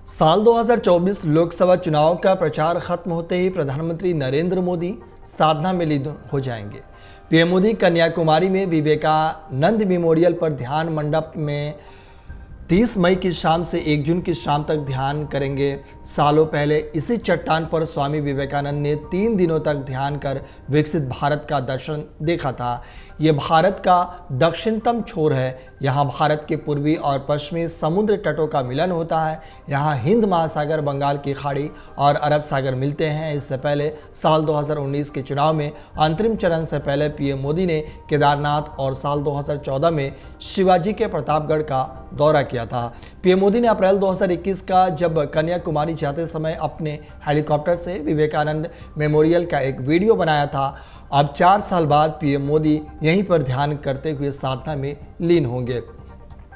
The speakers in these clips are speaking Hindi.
साल 2024 लोकसभा चुनाव का प्रचार खत्म होते ही प्रधानमंत्री नरेंद्र मोदी साधना में लीन हो जाएंगे। पीएम मोदी कन्याकुमारी में विवेकानंद मेमोरियल पर ध्यान मंडप में 30 मई की शाम से 1 जून की शाम तक ध्यान करेंगे। सालों पहले इसी चट्टान पर स्वामी विवेकानंद ने 3 दिनों तक ध्यान कर विकसित भारत का दर्शन देखा था। ये भारत का दक्षिणतम छोर है। यहाँ भारत के पूर्वी और पश्चिमी समुद्र तटों का मिलन होता है। यहाँ हिंद महासागर, बंगाल की खाड़ी और अरब सागर मिलते हैं। इससे पहले साल 2019 के चुनाव में अंतरिम चरण से पहले पीएम मोदी ने केदारनाथ और साल 2014 में शिवाजी के प्रतापगढ़ का दौरा किया था। पीएम मोदी ने अप्रैल 2021 का जब कन्याकुमारी जाते समय अपने हेलीकॉप्टर से विवेकानंद मेमोरियल का एक वीडियो बनाया था। अब 4 साल बाद पीएम मोदी यहीं पर ध्यान करते हुए साधना में लीन होंगे।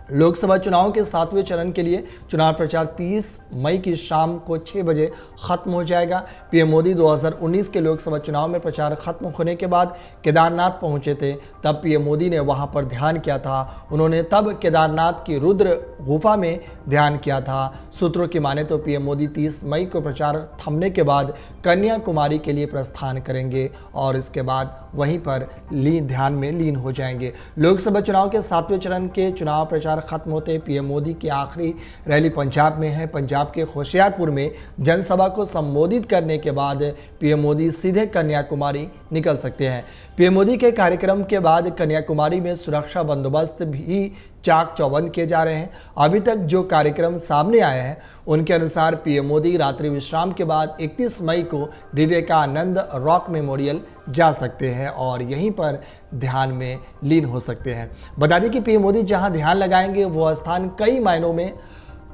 लोकसभा चुनाव के 7वें चरण के लिए चुनाव प्रचार 30 मई की शाम को 6 बजे खत्म हो जाएगा। पीएम मोदी 2019 के लोकसभा चुनाव में प्रचार खत्म होने के बाद केदारनाथ पहुंचे थे। तब पीएम मोदी ने वहां पर ध्यान किया था। उन्होंने तब केदारनाथ की रुद्र गुफा में ध्यान किया था। सूत्रों की माने तो पीएम मोदी 30 मई को प्रचार थमने के बाद कन्याकुमारी के लिए प्रस्थान करेंगे और इसके बाद वहीं पर ध्यान में लीन हो जाएंगे। लोकसभा चुनाव के 7वें चरण के चुनाव प्रचार खत्म होते पीएम मोदी की आखिरी रैली पंजाब में है। पंजाब के होशियारपुर में जनसभा को संबोधित करने के बाद पीएम मोदी सीधे कन्याकुमारी निकल सकते हैं। पीएम मोदी के कार्यक्रम के बाद कन्याकुमारी में सुरक्षा बंदोबस्त भी चाक चौबंद किए जा रहे हैं। अभी तक जो कार्यक्रम सामने आए हैं उनके अनुसार पीएम मोदी रात्रि विश्राम के बाद 31 मई को विवेकानंद रॉक मेमोरियल जा सकते हैं और यहीं पर ध्यान में लीन हो सकते हैं। बता दें कि पीएम मोदी जहां ध्यान लगाएंगे वो स्थान कई मायनों में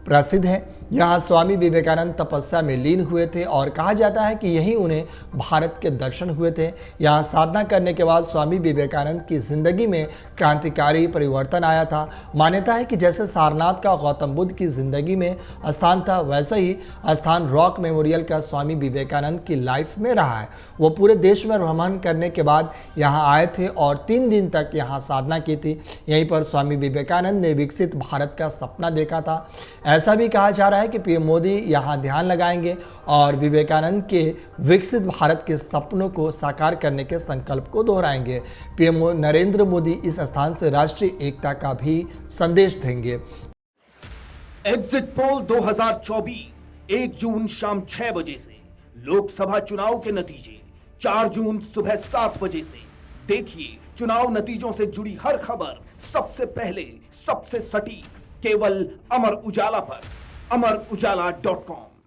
प्रसिद्ध है। यहाँ स्वामी विवेकानंद तपस्या में लीन हुए थे और कहा जाता है कि यहीं उन्हें भारत के दर्शन हुए थे। यहाँ साधना करने के बाद स्वामी विवेकानंद की जिंदगी में क्रांतिकारी परिवर्तन आया था। मान्यता है कि जैसे सारनाथ का गौतम बुद्ध की जिंदगी में स्थान था, वैसे ही स्थान रॉक मेमोरियल का स्वामी विवेकानंद की लाइफ में रहा है। वो पूरे देश में भ्रमण करने के बाद यहाँ आए थे और 3 दिन तक यहाँ साधना की थी। यहीं पर स्वामी विवेकानंद ने विकसित भारत का सपना देखा था। ऐसा भी कहा जा रहा है कि पीएम मोदी यहां ध्यान लगाएंगे और विवेकानंद के विकसित भारत के सपनों को साकार करने के संकल्प को दोहराएंगे। पीएम नरेंद्र मोदी इस स्थान से राष्ट्रीय एकता का भी संदेश देंगे। एग्जिट पोल 2024 1 जून शाम 6 बजे से, लोकसभा चुनाव के नतीजे 4 जून सुबह 7 बजे से। देखिए चुनाव नतीजों से जुड़ी हर खबर सबसे पहले, सबसे सटीक, केवल अमर उजाला पर, amarujala.com।